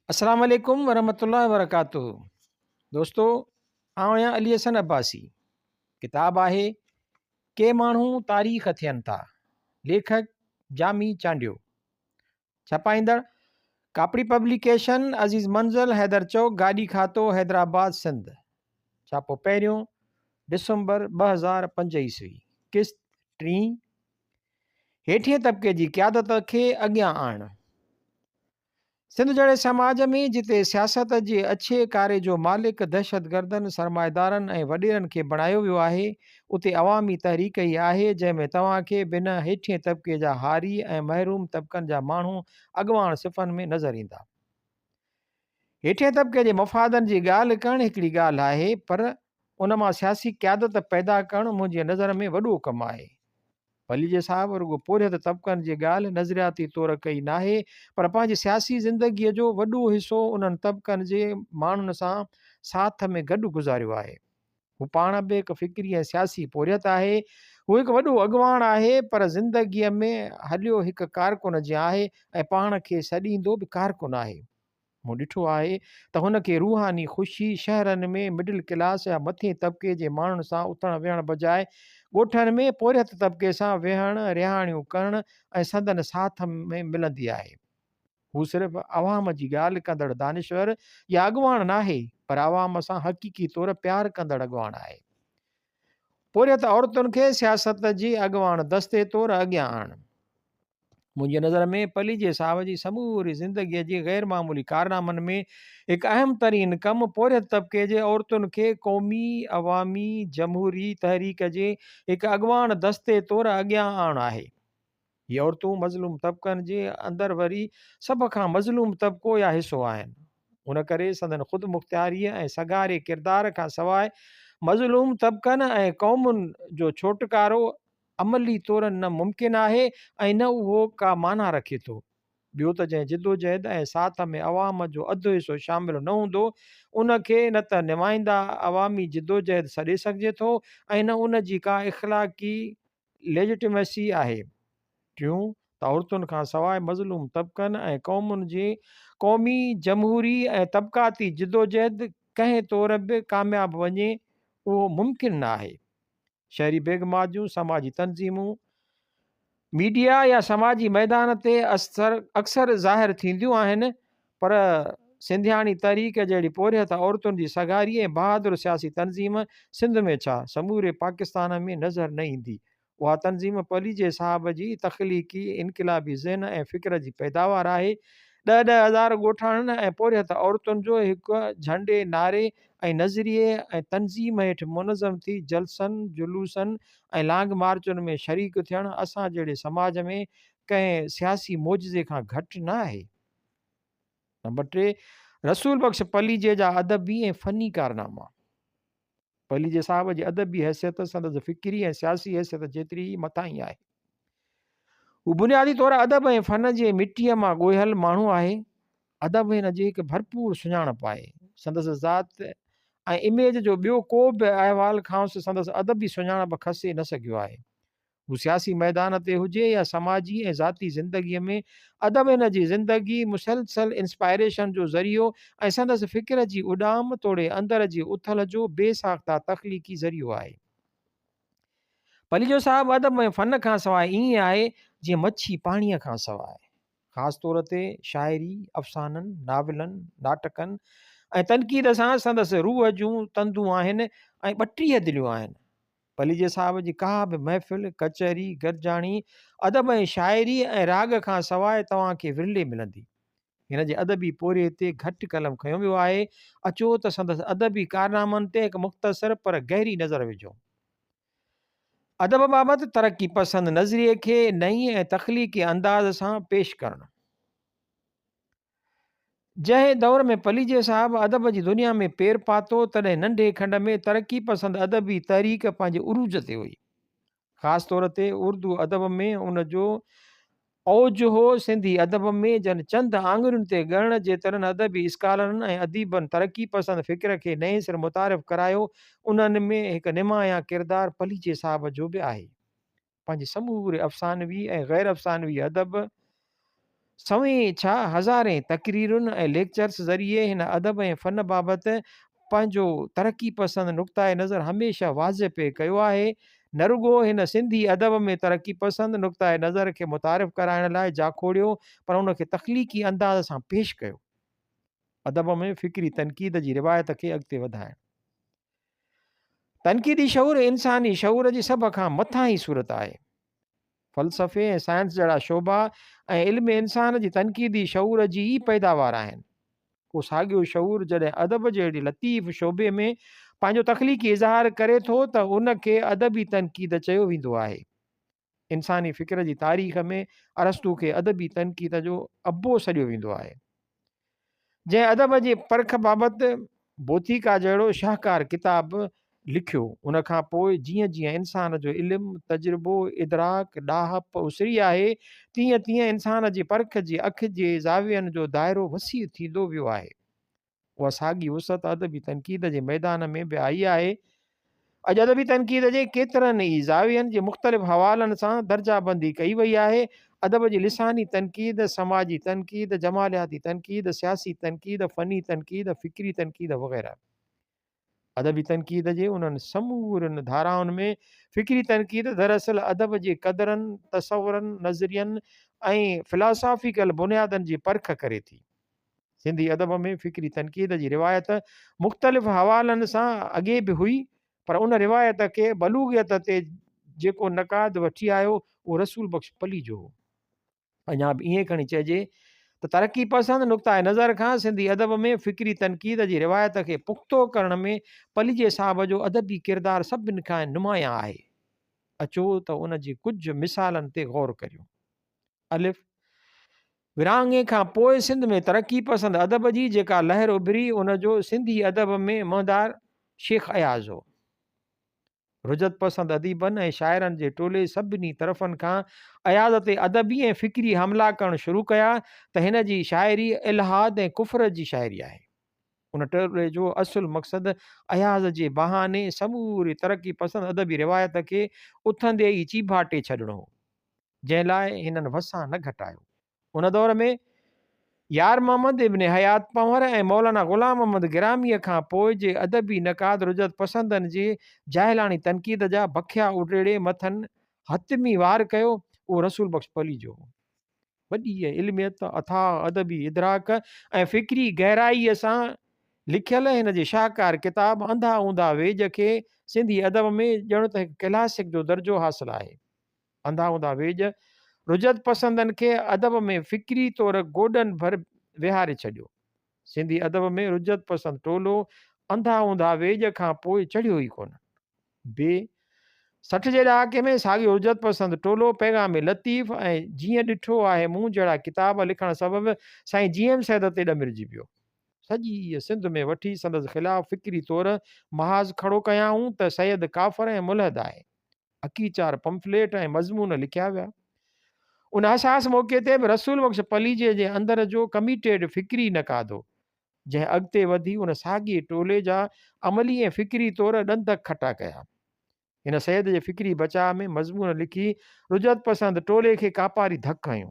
अस्सलाम वालेकुम वरहमतुल्लाहि वबरकातुहू। दोस्तों, आउं आहियां अली हसन अब्बासी। किताब आहे के माण्हू तारीख़ थियनि था, लेखक जामी चांडियो, छपाईंदड़ कापड़ी पब्लिकेशन, अज़ीज़ मंज़िल, हैदर चौक, गाॾी खातो, हैदराबाद, सिंध। छापो पहिरियों डिसंबर 2005 ईस्वी। किस्त टी। हेठिएं तबिके जी क़यादत खे अॻियां आणणु। सिंध जहिड़े समाज में जिते सियासत जे अछे कारे जो मालिक दहशतगर्दनि, सरमाएदारनि ऐं वॾेरनि खे बणायो वियो आहे, उते अवामी तहरीक ई आहे जंहिंमें तव्हांखे बिन हेठिएं तबिके जा हारी ऐं महरूम तबिकनि जा माण्हू अॻवान सिफ़नि में नज़र ईंदा। हेठिएं तबिके जे मफ़ादनि जी ॻाल्हि करणु हिकिड़ी ॻाल्हि आहे, पर उन मां सियासी क़यादत पैदा करणु मुंहिंजे नज़र में वॾो कमु आहे। भलीजे साहब रुगो पोरियत तबिकनि जी ॻाल्हि नज़रियाती तौर कई नाहे, पर पंहिंजी सियासी ज़िंदगीअ जो वॾो हिसो उन्हनि तबिकनि जे माण्हुनि सां साथ में गॾु गुज़ारियो आहे। हू पाण बि हिकु फ़िक्री ऐं सियासी पोरियत आहे। हू हिकु वॾो अॻवान आहे, पर ज़िंदगीअ में हलियो हिकु कारकुन जीअं आहे ऐं पाण खे सॾींदो बि कारकुन आहे। मूं ॾिठो आहे त हुनखे रूहानी ख़ुशी शहरनि में मिडिल क्लास या मथे तबिके जे माण्हुनि सां उथण वेहण बजाए ॻोठनि में पोरियत तबिके सां वेहण, रिहाणियूं करणु ऐं संदन साथ में मिलंदी आहे। हू सिर्फ़ु अवाम जी ॻाल्हि कंदड़ दानिश्वर या अॻवान नाहे, पर अवाम सां हक़ीक़ी तौरु प्यारु कंदड़ अॻवान आहे। पोरियत औरतुनि खे सियासत जी अॻवान दस्ते तौरु अॻियां आणणु। मुंहिंजे नज़र में पलीजे साहब जी समूरी ज़िंदगीअ जे ग़ैर मामूली कारनामनि में हिकु अहम तरीन कमु पोरियत तबिके जे औरतुनि खे क़ौमी अवामी जमहूरी तहरीक जे हिकु अॻवान दस्ते तौरु अॻियां आणणु आहे। हीअ औरतूं मज़लूम तबिकनि जे अंदरि वरी सभ खां मज़लूम तबिको या हिसो आहिनि। उन करे संदन ख़ुदि मुख़्तियारीअ ऐं सगारे किरदार खां सवाइ मज़लूम तबिकनि ऐं क़ौमुनि जो छोटकारो अमली तौरु न मुमकिन आहे ऐं न उहो का माना रखे थो। ॿियो त जंहिं जिदोजहद ऐं साथ में अवाम जो अधु हिसो शामिल न हूंदो, उनखे न त नुमाइंदा अवामी जिदोजहद सॾे सघिजे थो ऐं न उन जी का इख़लाक़ी लेजिटिमेसी आहे। टियों त औरतुनि खां सवाइ मज़लूम तबिकनि ऐं क़ौमुनि जे क़ौमी जमहूरी ऐं तबिकाती जिदोजहद कंहिं तौर बि कामयाबु वञे, उहो मुमकिन न आहे। शहरी बेगमात जूं समाजी तंज़ीमूं मीडिया या समाजी मैदान ते अक्सर ज़ाहिर थींदियूं आहिनि, पर सिंधियाणी तहरीक जहिड़ी पोरियत औरतुनि जी सगारी ऐं बहादुर सियासी तंज़ीम सिंध में छा समूरे पाकिस्तान में नज़र न ईंदी। उहा तंज़ीम पलीजे साहब जी तख़लीक़ी इनक़िलाबी ज़हन ऐं फ़िक्र जी पैदावार आहे। 10,000 ॻोठाणनि ऐं पोरियत औरतुनि जो हिकु झंडे नारे ऐं नज़रिए ऐं तंज़ीम हेठि मुनज़म थी जलसनि, जुलूसनि ऐं लांग मार्चुनि में शरीक थियणु असां जहिड़े समाज में कंहिं सियासी मौजिज़े खां घटि न आहे। नंबर 3, रसूल बख़्श पलीजे जा अदबी ऐं फ़नी कारनामा। पलीजे साहब जी अदबी हैसियत संदसि फ़िक्री ऐं सियासी हैसियत जेतिरी ई मथां ई आहे। हू बुनियादी तौरु अदब ऐं फ़न जे मिटीअ मां ॻोहियल माण्हू आहे। अदब हिन जी हिकु भरपूर सुञाणप आहे। संदसि ज़ात ऐं इमेज जो ॿियो को बि अहवाल खांसि संदसि अदबी सुञाणप खसे न सघियो आहे। हू सियासी मैदान ते हुजे या समाजी ऐं ज़ाती ज़िंदगीअ में, अदब हिन जी ज़िंदगी मुसलसल इंस्पायरेशन जो ज़रियो ऐं संदसि फ़िक्र जी उॾाम तोड़े अंदर जी उथल जो बेसाख़्ता तख़लीक़ी ज़रियो आहे। पलीजो साहब अदब ऐं फ़न खां सवाइ ईअं आहे जीअं मच्छी पाणीअ खां सवाइ। ख़ासि तौर ते शाइरी, अफ़साननि, नाविलनि, नाटकनि ऐं तनक़ीद सां संदसि रूह जूं तंदूं आहिनि ऐं 32 दिलियूं आहिनि। पलीजे साहब जी का बि महफ़िल, कचहरी, गॾिजाणी अदब ऐं शाइरी ऐं राग खां सवाइ तव्हांखे विरले मिलंदी। हिन जे अदबी पोरे ते घटि कलम खयो वियो आहे। अचो त संदसि अदबी कारनामनि ते हिकु मुख़्तसर पर गहरी नज़र विझो। अदब बाबति तरक़ी पसंदि नज़रिए खे नई ऐं तख़लीक़ी अंदाज़ सां पेश करणु। जंहिं दौर में पलीजे साहब अदब जी दुनिया में पेर पातो, तॾहिं नंढे खंड में तरक़ी पसंदि अदबी तहरीक पंहिंजे उरूज ते हुई। ख़ासि तौर ते उर्दू अदब में उन जो औज हो। सिंधी अदब में जन चंद आङुरियुनि ते ॻणण जेतिरनि अदबी स्कॉलरनि ऐं अदीबनि तरक़ी पसंदि फ़िक्र खे नए सिर मुतारिफ़ करायो, उन्हनि में हिकु निमाया किरदारु पलीजे साहब जो बि आहे। पंहिंजे समूरे अफ़सानवी ऐं ग़ैर अफ़सानवी अदब सवें छा हज़ारें तक़रीरुनि ऐं लेक्चर्स ज़रिए हिन अदब ऐं फ़न बाबति पंहिंजो तरक़ी पसंदि नुक़्ताए नज़र हमेशह वाज़े पे कयो आहे। न रुॻो हिन सिंधी अदब में तरक़ी पसंदि नुक़्ताए नज़र खे मुतारिफ़ कराइण लाइ जाखोड़ियो, पर उनखे तख़लीक़ी अंदाज़ सां पेश कयो। अदब में फ़िक्री तनक़ीद जी रिवायत खे अॻिते वधाइण। तनक़ीदी शऊर इंसानी शऊर जी सभ खां मथां ई सूरत आहे। फ़लसफ़े ऐं साइंस जहिड़ा शोबा ऐं इल्म इंसान जी तनक़ीदी शऊर जी ई पैदावार आहिनि। को साॻियो शऊर जॾहिं अदब जहिड़ी लतीफ़ शोबे में पंहिंजो तख़लीक़ी इज़हार करे थो त उनखे अदबी तनक़ीद चयो वेंदो आहे। इंसानी फ़िक्र जी तारीख़ में अरस्तू खे अदबी तनक़ीद जो अबो सॾियो वेंदो आहे। जंहिं अदब जी परख बाबति बोथिका जहिड़ो शाहकार किताब लिखियो, उनखां पोइ जीअं जीअं इंसान जो इल्मु तजुर्बो इदराक ॾाहप उसरी आहे, तीअं तीअं इंसान जी परख जी अख जे ज़ावियनि जो दाइरो वसीउ थींदो वियो आहे। उहा साॻी वुसत अदबी तनक़ीद जे मैदान में बि आई आहे। अॼु अदबी तनक़ीद जे केतिरनि ई ज़ावियनि जे मुख़्तलिफ़ हवालनि सां दर्जाबंदी कई वई आहे। अदब जी लिसानी तनक़ीद, समाजी तनक़ीद, जमालियाती तनक़ीद, सियासी तनक़ीद, फ़नी तनक़ीद, फ़िक्री तनक़ीद वग़ैरह। अदबी तनक़ीद जे उन्हनि समूरनि धाराउनि में फ़िक्री तनक़ीद दरअसल अदब जे क़दरनि, तसवुरनि, नज़रियनि ऐं फ़िलासॉफ़िकल बुनियादनि जी परख करे थी। सिंधी अदब में फ़िक्री तनक़ीद जी रिवायत मुख़्तलिफ़ हवालनि सां अॻे बि हुई, पर उन रिवायत खे बलूग़ियत ते जेको नक़ाद वठी आयो उहो रसूल बख़्श पली जो हो। अञा बि ईअं खणी चइजे त तरक़ी पसंदि नुक़्ताए नज़र खां सिंधी अदब में फ़िक्री तनक़ीद जी रिवायत खे पुख़्तो करण में पलीजे साहब जो अदबी किरदारु सभिनि खां नुमायां आहे। अचो त उन जी कुझु मिसालनि ते ग़ौर करियूं। अलिफ़, विरहाङे खां पोइ सिंध में तरक़ी पसंदि अदब जी जेका लहर उभिरी, उनजो सिंधी अदब में महदार शेख अयाज़ हो। रुजत पसंदि अदीबनि ऐं शाइरनि जे टोले सभिनी तरफ़नि खां अयाज़ ते अदबी ऐं फ़िक्री हमला करणु शुरू कया त हिन जी शाइरी इल्हाद ऐं कुफ़र जी शाइरी आहे। उन टोले जो असुलु मक़सदु अयाज़ जे बहाने समूरी तरक़ी पसंदि अदबी रिवायत खे उथंदे ई चीभाटे छॾिणो हो, जंहिं लाइ हिननि वसां न घटायो। उन दौर में यार मोहम्मद इब्न हयात पंवर ऐं मौलाना ग़ुलाम मोहम्मद गिरामीअ खां पोइ जे अदबी नक़ाद रुजत पसंदनि जे जाहिलाणी तनक़ीद जा बखिया उडेड़े मथनि हतमी वार कयो, उहो रसूल बख़्श पली जो हो। वॾी इल्मियत, अथाह अदबी इदराक ऐं फ़िक्री गहराईअ सां लिखियल हिन जे शाहकार किताब अंधा ऊंधा वेज खे सिंधी अदब में ॼण त हिकु क्लासिक जो दर्जो हासिलु आहे। अंधा ऊंधा वेज रुजत पसंदनि खे अदब में फ़िक्री तौरु गोॾनि भर विहारे छॾियो। सिंधी अदब में रुजत पसंदि टोलो अंधा ऊंधा वेज खां पोइ चढ़ियो ई कोन। बे 60 जे ॾहाके में साॻियो रुजत पसंदि टोलो पैगाम लतीफ़ ऐं जीअं ॾिठो आहे मूं जहिड़ा किताब लिखण सबबि साईं जीएम सैद ते ॾमिरिजी पियो। सॼी सिंध में वठी संदसि ख़िलाफ़ फ़िक्री तौरु महाज़ खड़ो कयाऊं त सैयद काफ़र ऐं मुलहद आहे। अकीचार पंफलेट ऐं मज़मून लिखिया विया। उन असास मौक़े ते बि रसूल बख़्श पलीजे जे अंदर जो कमिटेड फ़िक्री नक़ाद हो, जंहिं अॻिते वधी उन साॻिए टोले जा अमली ऐं फ़िक्री तौरु ॾंद खटा कया। हिन सैद जे फ़िक्री बचाव में मज़मून लिखी रुजत पसंदि टोले खे कापारी धकु हयूं।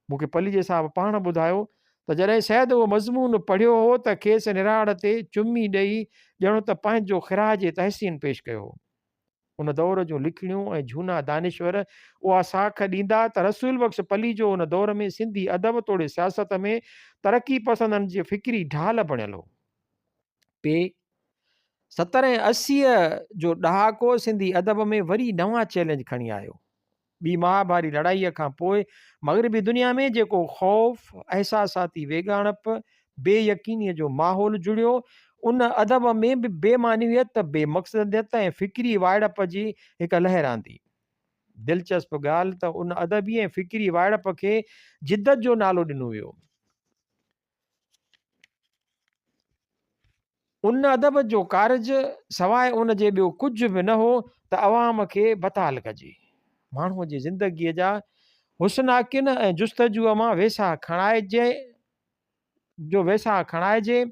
मूंखे पलीजे साहब पाण ॿुधायो त जॾहिं सैद उहो मज़मून पढ़ियो हो त खेसि निराड़ ते चुमी ॾेई ॼणो त पंहिंजो ख़िराज तहसीन पेश कयो हो। उन दौर जूं लिखणियूं ऐं झूना दानिश्वर उहा साख ॾींदा त रसूल बख़्श पली जो उन दौर में सिंधी अदब तोड़े सियासत में तरक़ी पसंदनि जी फ़िक्री ढाल बणियल हो। पे 70 ऐं 80 जो ॾहाको सिंधी अदब में वरी नवां चैलेंज खणी आयो। ॿी महाभारी लड़ाईअ खां पोइ मग़रिबी दुनिया में जेको ख़ौफ़, अहसासाती वेगाणप, बेयकीनीअ जो माहौल जुड़ियो, उन अदब में बि बेमानवियत, बेमक़सदियत ऐं फ़िक्री वाइड़प जी हिकु लहर आंदी। दिलचस्प ॻाल्हि त उन अदबी ऐं फ़िक्री वाइड़प खे जिदत जो नालो ॾिनो वियो। उन अदब जो कारज सवाइ उन जे ॿियो कुझु बि न हो त अवाम खे बताल कजे, माण्हूअ जी ज़िंदगीअ जा हुस्नाकिन ऐं जुस्तजूअ मां वेसा खणाइजे,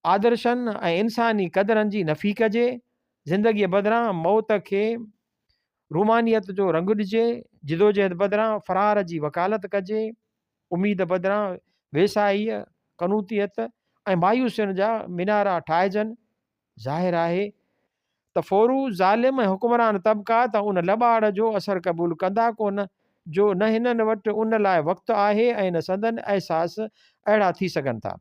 आदर्शनि ऐं इंसानी क़दरनि जी नफ़ी कजे, ज़िंदगीअ बदिरां मौत खे रूमानियत जो रंग ॾिजे, जिदोजहद बदिरां फ़रार जी वकालत कजे। उमेद बदिरां वेसाईअ, कनूतियत ऐं मायूसियुनि जा मीनारा ठाहिजनि। ज़ाहिर आहे त फ़ौरू ज़ालिम ऐं हुक्मरान तबिक़ात उन लॿाड़ जो असरु क़बूलु कंदा कोन, जो न हिननि वटि उन लाइ वक़्तु आहे ऐं न संदन अहसास अहिड़ा थी सघनि था।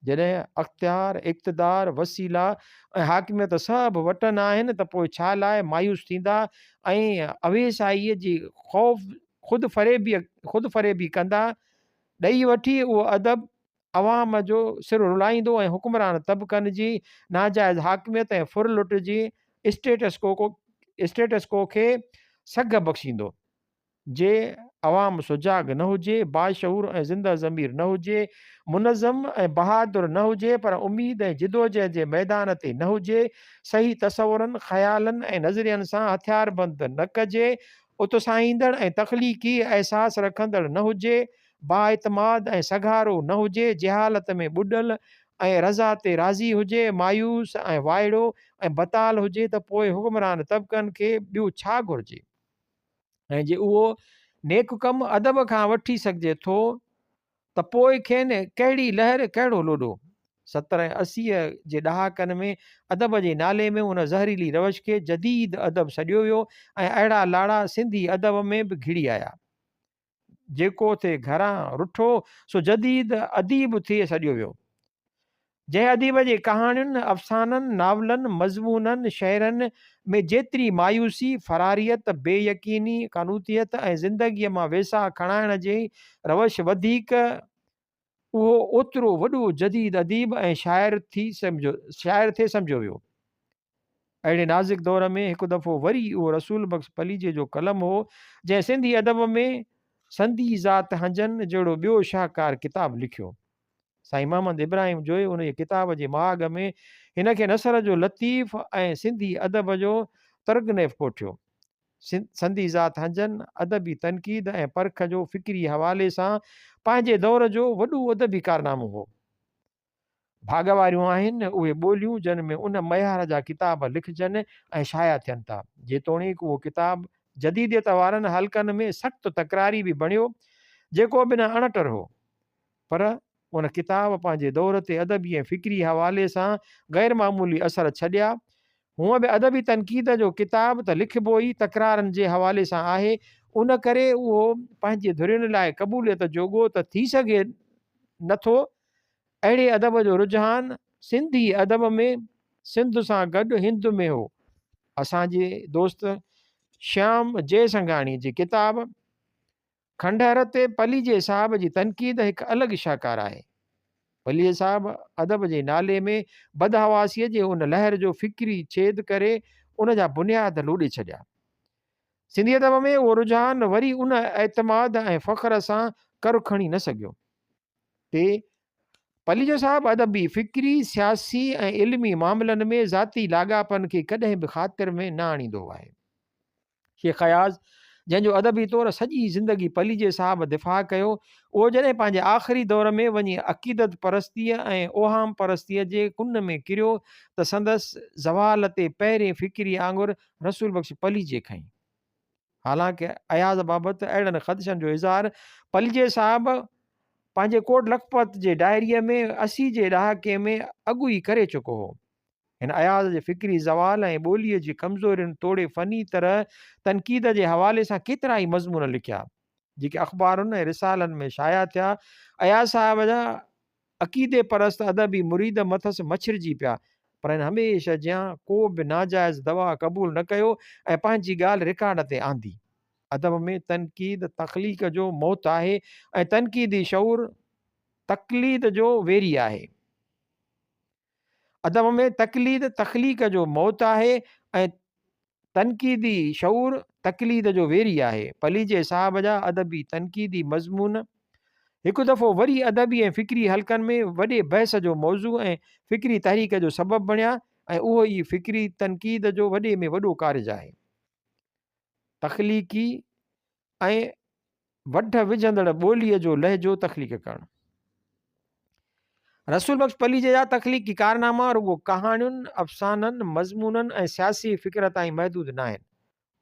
जॾहिं अख़्तियार, इक़्तिदार, वसीला ऐं हाकिमियत सभु वटनि आहिनि त पोइ छा लाइ मायूस थींदा ऐं अवेसाईअ जी ख़ुदि फ़रेबी कंदा। ॾेई वठी उहो अदब अवाम जो सिर रुलाईंदो ऐं हुक्मरान तबिक़नि जी नाजाइज़ हाकिमियत ऐं फुरलुट जी स्टेटस को खे सघ बख़्शींदो। जे अवाम सुजाग न हुजे, बाशऊर ऐं ज़िंदा ज़मीर न हुजे, मुनज़म ऐं बहादुर न हुजे, पर उमीद ऐं जिदोजहद जे मैदान ते न हुजे, सही तसवुरनि, ख़्यालनि ऐं नज़रियनि सां हथियारबंद न कजे, उत्साहींदड़ ऐं तख़लीक़ी अहसास रखंदड़ न हुजे, बाएतमाद ऐं सघारो न हुजे, जहालत में ॿुॾल ऐं रज़ा ते राज़ी हुजे, मायूस ऐं वाइड़ो ऐं बताल हुजे, त पोइ हुक्मरान तबिक़नि खे ॿियो छा घुरिजे। ऐं जे उहो नेक कमु अदब खां वठी सघिजे थो त पोइ खेनि कहिड़ी लहर, कहिड़ो लोॾो। 70 ऐं 80 जे ॾहाकनि में अदब जे नाले में उन ज़हरीली रवश खे जदीद अदब सॾियो वियो ऐं अहिड़ा लाड़ा सिंधी अदब में बि घिड़ी आया। जेको थिए घरां रुठो सो जदीद अदीब थिए सॾियो वियो। जंहिं अदीब जे कहाणियुनि, अफ़साननि, नावलनि, मज़मूननि, शहरनि में जेतिरी मायूसी, फरारियत, बेयकीनी, कानूतियत ऐं ज़िंदगीअ मां वेसा खणाइण जी रवश वधीक, उहो ओतिरो वॾो जदीद अदीब ऐं शाइर थिए सम्झो वियो। अहिड़े नाज़ुक दौर में हिकु दफ़ो वरी उहो रसूल बख़्श पलीजे जो कलम हो, जंहिं सिंधी अदब में संधी ज़ात हंजन जहिड़ो ॿियो शाहकार किताबु लिखियो। साईं मोहम्मद इब्राहिम जोए उन किताब जे महाग में हिन खे नसर जो लतीफ़ ऐं सिंधी अदब जो तरगनेफ़ कोठियो। संधी ज़ात हंजन अदबी तनक़ीद ऐं परख जो फ़िक्री हवाले सां पंहिंजे दौर जो वॾो अदबी कारनामो हो। भाग वारियूं आहिनि उहे ॿोलियूं जिन में उन मयार जा किताब लिखजनि ऐं शाया थियनि था। जेतोणीकि उहो किताब जदीदियत वारनि हल्कनि में सख़्तु तकरारी बि बणियो, जेको बि न अणटर हो, पर उन किताब पंहिंजे दौर ते अदबी ऐं फ़िक्री हवाले सां ग़ैर मामूली असर छॾिया। हूअं बि अदबी तनक़ीद जो किताब त लिखिबो ई तकरारनि जे हवाले सां आहे, उन करे उहो पंहिंजे धुरियुनि लाइ क़बूलियत जोॻो त थी सघे नथो। अहिड़े अदब जो रुझान सिंधी अदब में सिंध सां गॾु हिंद में हो। असांजे दोस्त श्याम जयसंघाणी जी किताब खंडहर ते पलीजे साहब जी तनक़ीद हिकु अलॻि शाहकार आहे। पलीजे साहब अदब जे नाले में बदहवासीअ जे उन लहर जो फ़िक्री छेद करे उन जा बुनियाद लोॾे छॾिया। सिंधी अदब में उहो रुझान वरी उन एतमाद ऐं फ़ख्र सां कर खणी न सघियो। ते पलीजो साहब अदबी फ़िक्री, सियासी ऐं इल्मी मामलनि में ज़ाती लाॻापन खे कॾहिं बि ख़ातिर में न आणींदो आहे। शेख अयाज़ जंहिंजो अदबी तौरु सॼी ज़िंदगी पलीजे साहब दिफ़ा कयो, उहो जॾहिं पंहिंजे आख़िरी दौर में वञी अक़ीदत परस्तीअ ऐं ओहाम परस्तीअ जे कुन में किरियो त संदसि ज़वाल ते पहिरें फ़िक्री आंगुरु रसूल बख़्श पलीजे खईं। हालांकि अयाज़ बाबति अहिड़नि ख़दशनि जो इज़हार पलीजे साहब पंहिंजे कोट लखपत जे डायरीअ में 80 जे ॾहाके में अॻु ई करे चुको हो। हिन अयाज़ जे फ़िक्री ज़वाल ऐं ॿोलीअ जी कमज़ोरियुनि तोड़े फ़नी तरह तनक़ीद जे हवाले सां केतिरा ई मज़मून लिखिया, जेके अख़बारुनि ऐं रिसालनि में शाया थिया। अयाज़ साहब जा अक़ीदे परस्त अदबी मुरीद मथस मछिड़िजी पिया, पर हिन हमेशह जियां को बि नाजाइज़ दवा क़बूल न कयो ऐं पंहिंजी ॻाल्हि रिकॉर्ड ते आंदी। अदब में तनक़ीद तख़लीक़ जो मौत आहे ऐं तनक़ीदी शऊर तक़लीद जो वेरी आहे। अदब में तख़लीक़ जो मौत आहे ऐं तनक़ीदी शऊर तक़लीद जो वेरी आहे। पलीजे साहब जा अदबी तनक़ीदी मज़मून हिकु दफ़ो वरी अदबी ऐं फ़िक्री हल्कनि में वॾे बहस जो मौज़ू ऐं फ़िक्री तहरीक जो सबबु बणिया ऐं उहो ई फ़िक्री तनक़ीद जो वॾे में वॾो कारज आहे। तख़लीक़ी ऐं वढ विझंदड़ ॿोलीअ जो लहजो तख़लीक़ करणु। रसूल बख़्श पलीजे जा तख़लीक़ी कारनामा रुगो कहाणियुनि, अफ़साननि, मज़मूननि ऐं सियासी फ़िक्र ताईं महदूद न आहिनि।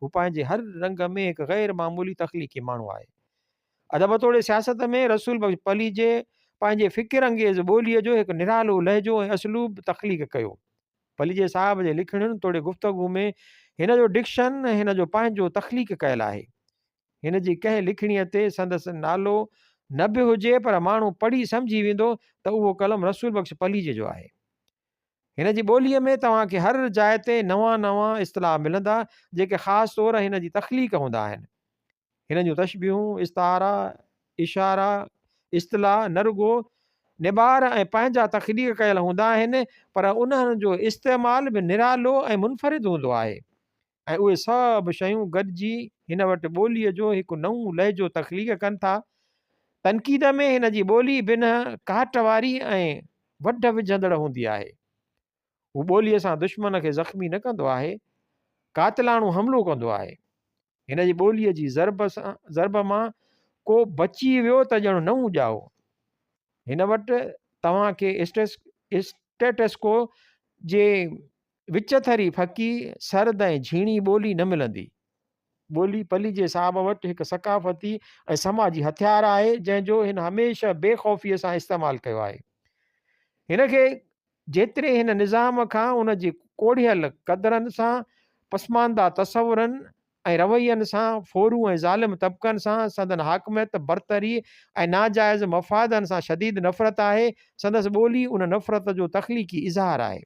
हू पंहिंजे हर रंग में हिकु ग़ैर मामूली तख़लीक़ी माण्हू आहे। अदब तोड़े सियासत में रसूल बख्श पली जे पंहिंजे फ़िकिर अंगेज़ ॿोलीअ जो हिकु निरालो लहजो ऐं असलूब तख़लीक़ कयो। पली जे साहब जे लिखणियुनि तोड़े गुफ़्तगू में हिन जो डिक्शन ऐं हिन जो पंहिंजो तख़लीक़ कयल आहे। हिन जी कंहिं लिखणीअ ते संदसि नालो न बि हुजे पर माण्हू पढ़ी सम्झी वेंदो त उहो कलम रसूल बख्श पलीजे जो आहे। हिन जी ॿोलीअ में तव्हांखे हर जाइ ते नवां नवां इस्तिलाह मिलंदा जेके ख़ासि तौर हिन जी तख़लीक़ हूंदा आहिनि। हिन जूं तशबीहूं, इस्तारा, इशारा, इस्तिलाह न रुगो निबार ऐं पंहिंजा तख़लीक़ कयल हूंदा आहिनि पर उन्हनि जो इस्तेमालु बि निरालो ऐं मुनफ़रिद हूंदो आहे ऐं उहे सभु शयूं गॾिजी हिन वटि ॿोलीअ जो हिकु नओं लहजो तख़लीक़ कनि था। तनक़ीद में हिन जी ॿोली बिन काट वारी ऐं वढ विझंदड़ हूंदी आहे। हू ॿोलीअ सां दुश्मन खे ज़ख़्मी न कंदो आहे, कातिलाणो हमिलो कंदो आहे। हिन जी ॿोलीअ जी ज़रब मां को बची वियो त ॼणु नओं ॼाओ। हिन वटि तव्हांखे स्टेटस्को जे विचथरी फकी सर्द ऐं झीणी ॿोली न मिलंदी। ॿोली पली जे साहब वटि हिकु सकाफ़ती ऐं समाजी हथियार आहे जंहिंजो हिन हमेशह बेख़ौफ़ीअ सां इस्तेमालु कयो आहे। हिन खे जेतिरे हिन निज़ाम खां उन जी कोढ़ियल क़दरनि सां, पसमानदा तसवुरनि ऐं रवैयनि सां, फ़ोरू ऐं ज़ालिम तबिक़नि सां, संदन हाकमियत बरतरी ऐं नाजाइज़ मफ़ादनि सां शदीद नफ़रत आहे, संदसि ॿोली उन नफ़रत जो तख़लीक़ी इज़हार आहे।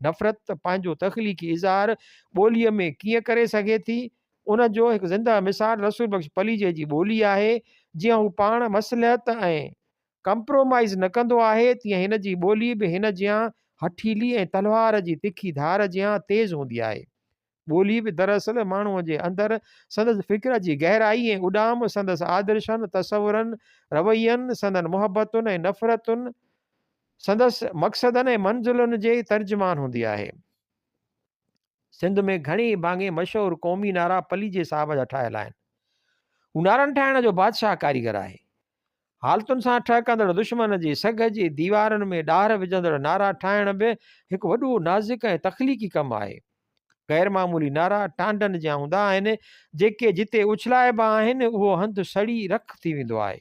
नफ़रत पंहिंजो तख़लीक़ी इज़हार ॿोलीअ में कीअं करे सघे थी, उन जो हिकु ज़िंदा मिसाल रसूल बख्श पलीजे जी ॿोली आहे। जीअं हू पाण मसलियत ऐं कंप्रोमाइज़ न कंदो आहे तीअं हिन जी ॿोली बि हिन जियां हठीली ऐं तलवार जी तिखी धार जियां तेज़ हूंदी आहे। ॿोली बि दरअसल माण्हूअ जे अंदरि संदसि फ़िक्र जी गहराई ऐं उॾाम, संदसि आदर्शनि, तसवुरनि, रवैयनि, संदनि मुहबतुनि ऐं नफ़रतुनि, संदसि मक़सदनि ऐं मंज़िलुनि जे तर्जुमान हूंदी आहे। सिंध में घणी भाङे मशहूरु क़ौमी नारा पलीजे साहब जा ठहियल आहिनि। हू नारनि ठाहिण जो बादशाह कारीगर आहे। हालतुनि सां ठहकंदड़ दुश्मन जी सघ जी दीवारनि में ॾार विझंदड़ नारा ठाहिण बि हिकु वॾो नाज़ुक ऐं तख़लीक़ी कमु आहे। ग़ैर मामूली नारा टांडनि जा हूंदा आहिनि जेके जिते उछलाइबा आहिनि उहो हंधु सड़ी रख थी वेंदो आहे।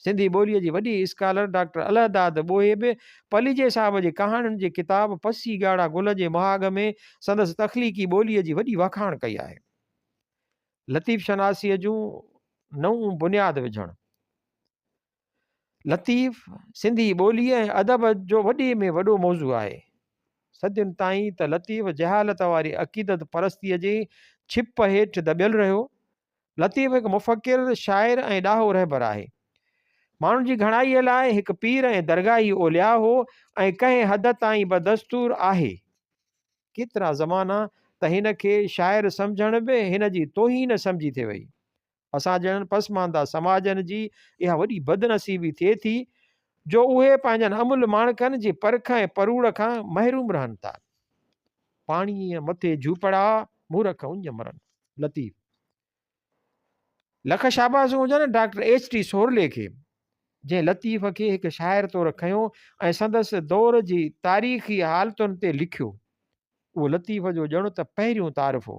सिंधी ॿोलीअ जी वॾी स्कॉलर डॉक्टर अलहदाद ॿोए बि पलीजे साहब जी कहाणियुनि जी किताब पसी ॻाढ़ा गुल जे मुहाग में संदसि तख़लीक़ी ॿोलीअ जी वॾी वखाण कई आहे। लतीफ़ शनासीअ जूं नऊं बुनियाद विझणु। लतीफ़ सिंधी ॿोलीअ ऐं अदब जो वॾे में वॾो मौज़ू आहे। सदियुनि ताईं त लतीफ़ जहालत वारी अक़ीदत परस्तीअ जे छिप हेठि दॿियल रहियो। लतीफ़ हिकु मुफ़किर, शाइर ऐं ॾाहो रहबर आहे। माण्हुनि जी घणाईअ लाइ हिकु पीर ऐं दरगाही ओलिया हो ऐं कंहिं हद ताईं बदस्तूर आहे। केतिरा ज़माना त हिन खे शाइर सम्झण बि हिन जी तोहीन सम्झी थिए वई। असां ॼणनि पसमानदा समाजनि जी इहा वॾी बदनसीबी थिए थी जो उहे पंहिंजनि अमुल माणकनि जी परख ऐं परूड़ खां महरूम रहनि था। पाणीअ मथे झूपड़ा मूरख उंज मरनि। लतीफ़। लख शाबाज़ हुजनि डॉक्टर H.T. सोरले खे, जंहिं लतीफ़ खे हिकु शाइर तौरु खयो ऐं संदसि दौर जी तारीख़ी हालतुनि ते लिखियो। उहो लतीफ़ जो ॼणु त पहिरियों तारीफ़ हो।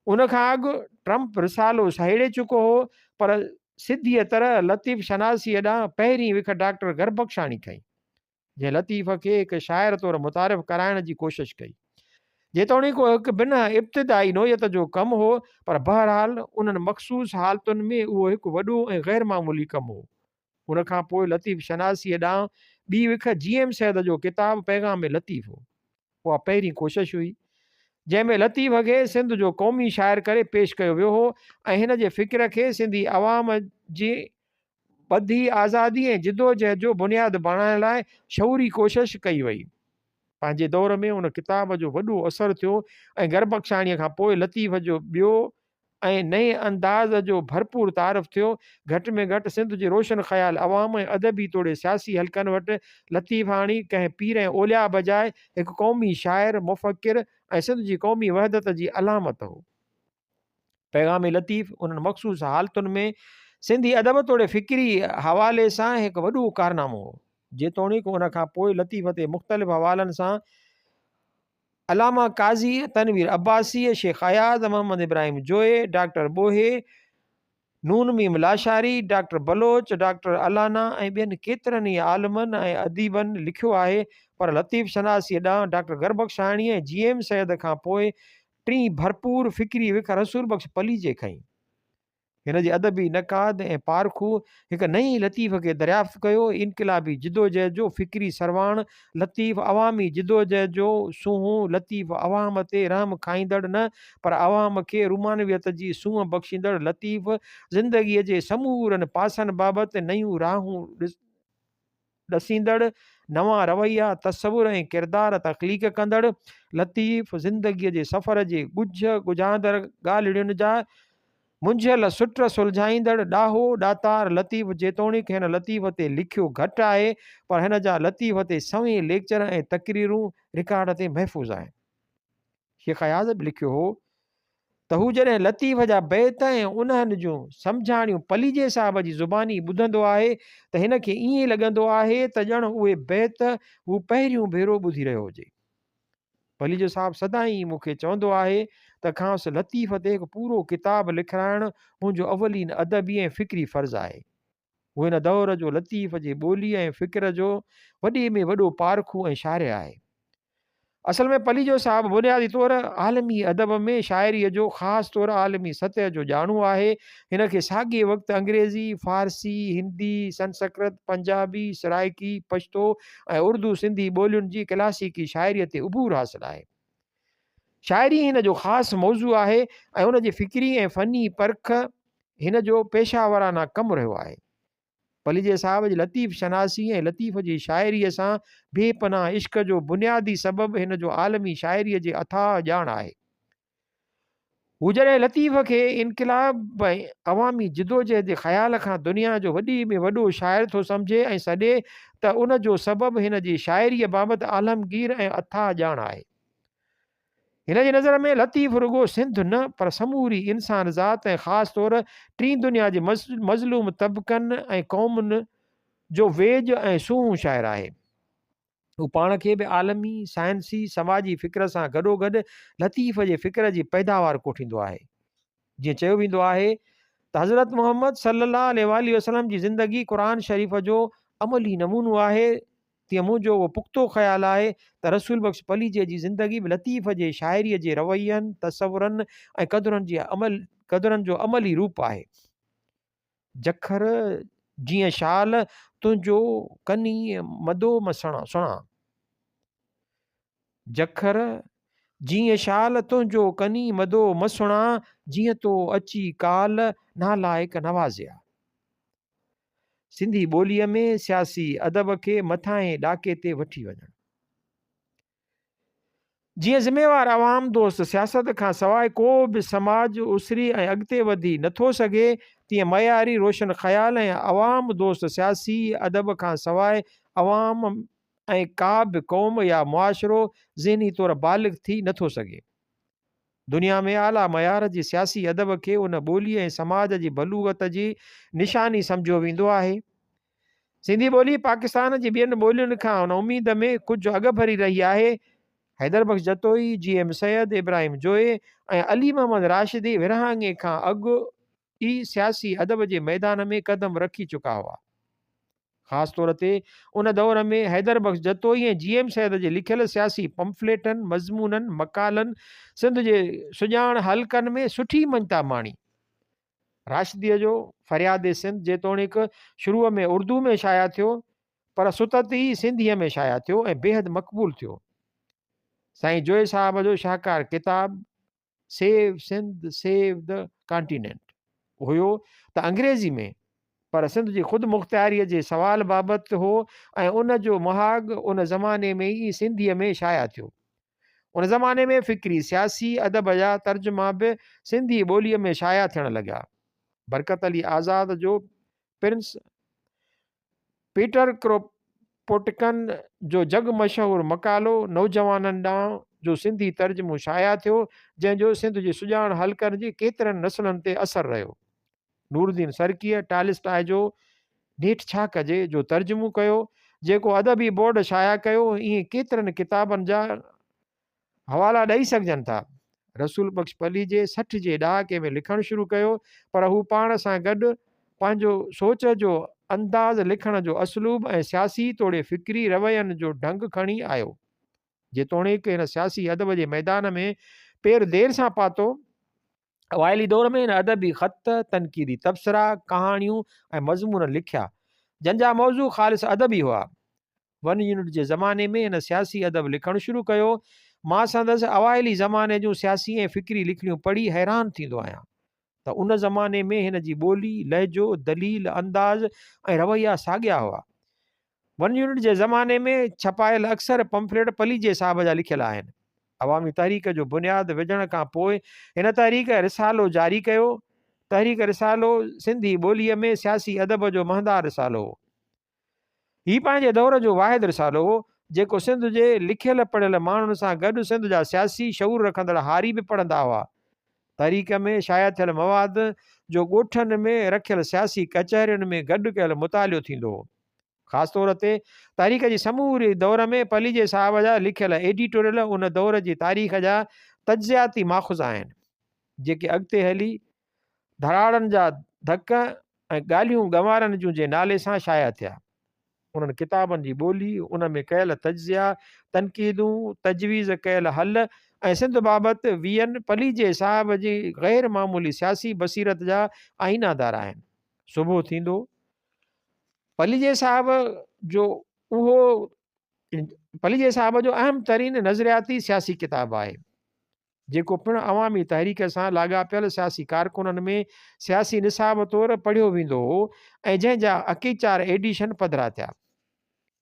उनखां अॻु ट्रम्प रिसालो सहेड़े चुको हो पर सिधीअ तरह लतीफ़ शनासी ॾांहुं पहिरीं विख डॉक्टर गरबख्शाणी खईं, जंहिं लतीफ़ खे हिकु शाइर तौरु मुतारिफ़ कराइण जी कोशिशि कई। जेतोणीकि को हिकु बिन इब्तिदाई नोयत जो कमु हो पर बहरहाल उन्हनि मख़सूस हालतुनि में उहो हिकु वॾो ऐं ग़ैर मामूली कमु हो। उनखां पोइ लतीफ़ शनासीअ ॾांहुं ॿी विख GM सैद जो किताबु पैगाम लतीफ़ हो। उहा पहिरीं कोशिशि हुई जंहिंमें लतीफ़ खे सिंध जो क़ौमी शाइर करे पेश कयो वियो हो ऐं हिन जे फ़िक्र खे सिंधी अवाम जी ॿधी आज़ादी ऐं जिदोजहद जो बुनियादु बणाइण लाइ शऊरी कोशिशि कई वई। पंहिंजे दौर में उन किताब जो वॾो असरु थियो ऐं गरबख्शाणीअ खां पोइ लतीफ़ जो ॿियो ऐं नए अंदाज़ जो भरपूर तारीफ़ थियो। घटि में घटि सिंध जे रोशन ख़्याल अवाम ऐं अदबी तोड़े सियासी हलकनि वटि लतीफ़ हाणी कंहिं पीर ऐं ओलिया बजाए हिकु क़ौमी शाइर, मुफ़किर ऐं सिंध जी क़ौमी वहदत जी अलामत हो। पैगाम लतीफ़ उन्हनि मख़सूस हालतुनि में सिंधी अदब तोड़े फ़िक्री हवाले सां हिकु वॾो कारनामो हो। जेतोणीकि उन खां पोइ लतीफ़ ते मुख़्तलिफ़ हवालनि सां अलामा काज़ी, तनवीर अब्बासी, शेख अयाज़, मोहम्मद इब्राहिम जोए, डॉक्टर ॿोहे, नून मीम लाशारी, डॉक्टर बलोच, डॉक्टर अलाना ऐं ॿियनि केतिरनि ई आलमनि ऐं अदीबनि लिखियो आहे, पर लतीफ़ शनासीअ ॾांहुं डॉक्टर गरबख्शाणी ऐं GM सैयद खां पोइ टीं भरपूर फ़िक्री विख रसूल बख़्श पलीजे खईं। हिन जी अदबी नक़ाद ऐं पारखू हिकु नई लतीफ़ खे दरियाफ़्त कयो। इनक़िलाबी जिदोजहद जो फ़िक्री सरवाण लतीफ़, अवामी जिदोजहद जो सूंहुं लतीफ़, अवाम ते रहम खाईंदड़ न पर अवाम खे रुमानवियत जी सूंहं बख़्शींदड़ लतीफ़, ज़िंदगीअ जे समूरनि पासनि बाबति नयूं राहूं ॾसींदड़, नवां रवैया तसवुर ऐं किरदार तख़लीक़ कंदड़ लतीफ़, ज़िंदगीअ जे सफ़र जे ॻुझ ॻुझांदड़ ॻाल्हियुनि जा मुंझियल सुट सुलझाईंदड़ ॾाहो ॾातार लतीफ़, जेतोणीकि हिन लतीफ़ ते लिखियो घटि आहे पर हिन जा लतीफ़ ते सवें लेक्चर ऐं तक़रीरूं रिकॉर्ड ते महफ़ूज़ आहिनि। शेख अयाज़ बि लिखियो हो त हू जॾहिं लतीफ़ जा बैत ऐं उन्हनि जूं सम्झाणियूं पलीजे साहिब जी ज़ुबानी ॿुधंदो आहे त हिन खे ईअं लॻंदो आहे त ॼण उहे बैत हू पहिरियों भेरो ॿुधी रहियो हुजे। पलीजो साहिबु सदाईं मूंखे चवंदो आहे त खांसि लतीफ़ ते हिकु पूरो किताबु लिखाइणु मुंहिंजो अवलीन अदबी ऐं फ़िक्री फ़र्ज़ु आहे। हू हिन दौर जो लतीफ़ जे ॿोली ऐं फ़िक्र जो वॾे में वॾो पारखू ऐं शाइर आहे। असल में पलीजो साहिबु बुनियादी तौरु आलमी अदब में शाइरीअ जो ख़ासि तौरु आलमी सतह जो ॼाणू आहे। हिन खे साॻिए वक़्तु अंग्रेज़ी, फ़ारसी, हिंदी, संस्कृत, पंजाबी, सराइकी, पश्तो ऐं उर्दू सिंधी ॿोलियुनि जी क्लासिकी शाइरीअ ते उबूर हासिलु आहे। शाइरी हिन जो ख़ासि मौज़ू आहे ऐं उन जी फ़िक्री ऐं फ़नी परख हिन जो पेशावराना कमु रहियो आहे। पलीजे साहिब जी लतीफ़ शनासी ऐं लतीफ़ जी शाइरीअ सां बेपनाह इश्क जो बुनियादी सबबु हिन जो आलमी शाइरीअ जे अथाह ॼाण आहे। हू जॾहिं लतीफ़ खे इनक़िलाब ऐं अवामी जिदोजहद जे ख़्याल खां दुनिया जो वॾी में वॾो शाइर थो सम्झे ऐं सॾे त उन जो सबबु हिन जी शाइरीअ बाबति आलमगीर ऐं अथाह ॼाण आहे। हिन जी नज़र में लतीफ़ रुगो सिंध न पर समूरी इंसान ज़ात ऐं ख़ासि तौरु टीं दुनिया जे मज़लूम तबक़नि ऐं क़ौमुनि जो वेझ ऐं सूंहुं शाइर आहे। हू पाण खे बि आलमी साइंसी समाजी फ़िक्र सां गॾोगॾु लतीफ़ जे फ़िक्र जी पैदावार कोठींदो आहे। जीअं चयो वेंदो आहे त हज़रत मुहम्मद सल्लल्लाहु अलैहि वसल्लम जी ज़िंदगी क़ुरान शरीफ़ जो अमली नमूनो आहे, तीअं मुंहिंजो उहो पुख़्तो ख़्यालु आहे त रसूल बख़्श पलीजे जी ज़िंदगी बि लतीफ़ जे शाइरीअ जे रवैयनि, तसवुरनि ऐं क़दुरनि जो अमली रूप आहे। जखर जीअं शाल तुंहिंजो कनी मदो सुणा, जखर जीअं शाल तुंहिंजो कनी मदो मसुणा, जीअं तो अची काल नालाइक नवाज़िया। सिंधी ॿोलीअ में सियासी अदब खे मथां ॾाके ते वठी वञणु। जीअं ज़िम्मेवार अवाम दोस्त सियासत खां सवाइ को बि समाज उसरी ऐं अॻिते वधी नथो सघे, तीअं मयारी रोशन ख़्याल ऐं अवाम दोस्त सियासी अदब खां सवाइ अवाम ऐं का बि क़ौम या मुआशिरो ज़हनी तौरु बालिग़ थी नथो सघे। दुनिया में आला मयार जी सियासी अदब खे उन ॿोली ऐं समाज जी बलूगत जी निशानी सम्झियो वेंदो आहे। सिंधी ॿोली पाकिस्तान जी ॿियनि ॿोलियुनि खां उन उमेद में कुझु अॻु भरी रही आहे। हैदर बख़्श जतोई, GM सैयद, इब्राहिम जोए ऐं अली मोहम्मद राशिदी विरहाङे खां अॻु ई सियासी अदब जे मैदान में क़दम रखी चुका हुआ। ख़ासि तौर ते उन दौर में हैदर बख़्श जतोई ऐं GM सैयद जे लिखियल सियासी पंफलेटनि, मज़मूननि, मकालनि सिंध जे सुञाण हल्कनि में सुठी मञता माणी। राशिदीअ जो फ़रियाद सिंध जेतोणीकि शुरूअ में उर्दू में शाया थियो पर सुतत ई सिंधीअ में शाया थियो ऐं बेहद मक़बूल थियो। साईं जोए साहिब जो शाहकार किताब सेव सिंध सेव द कॉन्टिनेंट हुयो त अंग्रेज़ी में, पर सिंध जी ख़ुदि मुख़्तियारीअ जे सवाल बाबति हो ऐं उन जो मुहाग उन ज़माने में ई सिंधीअ में शाया थियो। उन ज़माने में फ़िक्री सियासी अदब जा तर्जुमा बि सिंधी ॿोलीअ में शाया थियणु लॻा। बरकत अली आज़ाद जो प्रिंस पीटर क्रोपोटकन जो जग मशहूरु मकालो नौजवाननि ॾांहुं जो सिंधी तर्जुमो शाया थियो, जंहिंजो सिंध जे सुञाण हल्कनि जी केतिरनि नसलनि ते असरु रहियो। नूरुद्दीन सरकीअ टालिस्टाए जो नेठि छा कजे जो तर्जुमो कयो, जेको अदबी बोर्ड शाया कयो। ईअं केतिरनि किताबनि जा हवाला ॾेई सघजनि था। रसूल बख़्श पली जे 60 जे ॾहाके में लिखणु शुरू कयो, पर हू पाण सां गॾु पंहिंजो सोच जो अंदाज़, लिखण जो असलूब ऐं सियासी तोड़े फ़िक्री रवैयनि जो ढंग खणी आयो। जेतोणीकि हिन सियासी अदब जे मैदान में पेर देर सां पातो, अवाइली दौर में हिन अदबी ख़त, तनक़ीदी तबसरा, कहाणियूं ऐं मज़मून लिखिया जंहिंजा मौज़ू ख़ालिस अदबी हुआ। 1 यूनिट जे ज़माने में हिन सियासी अदब लिखणु शुरू कयो। मां संदसि अवाइली ज़माने जूं सियासी ऐं फ़िक्री लिखणियूं पढ़ी हैरान थींदो आहियां त उन ज़माने में हिन जी ॿोली, लहजो, दलील, अंदाज़ ऐं रवैया साॻिया हुआ। 1 यूनिट जे ज़माने में छपायल अक्सर पंफलेट पलीजे साहब जा लिखियल आहिनि। अवामी तहरीक जो बुनियादु विझण खां पोइ हिन तहरीक रिसालो जारी कयो। तहरीक रिसालो सिंधी ॿोलीअ में सियासी अदब जो महंदार रिसालो हो। हीउ पंहिंजे दौर जो वाहिद रिसालो हो जेको सिंध जे लिखियल पढ़ियल माण्हुनि सां गॾु सिंध जा सियासी शऊर रखंदड़ हारी बि पढ़ंदा हुआ। तहरीक में शाया थियल मवाद जो ॻोठनि में रखियल सियासी कचहरियुनि में गॾु कयल मुतालियो थींदो हो। ख़ासि तौर ते तारीख़ जी समूरी दौर में पलीजे साहब जा लिखियल एडिटोरियल उन दौर जी तारीख़ जा तज्ज़ियाती माख़ुज़ आहिनि जेके अॻिते हली धराड़नि जा धक ऐं ॻाल्हियूं गंवारनि जूं जे नाले सां शाया थिया। उन्हनि किताबनि जी ॿोली, उन में कयल तज्ज़िया, तनक़ीदूं, तजवीज़ कयल हल ऐं सिंध बाबति वीहनि पलीजे साहब जी ग़ैर मामूली सियासी बसीरत जा आईनादार आहिनि। सुबुह थींदो पलीजे साहब जो उहो पलीजे साहब जो अहम तरीन नज़रियाती सियासी किताबु आहे जेको पिणु अवामी तहरीक सां लाॻापियल सियासी कारकुननि में सियासी निसाब तौरु पढ़ियो वेंदो हो ऐं जंहिंजा अकीचार एडिशन पधिरा थिया।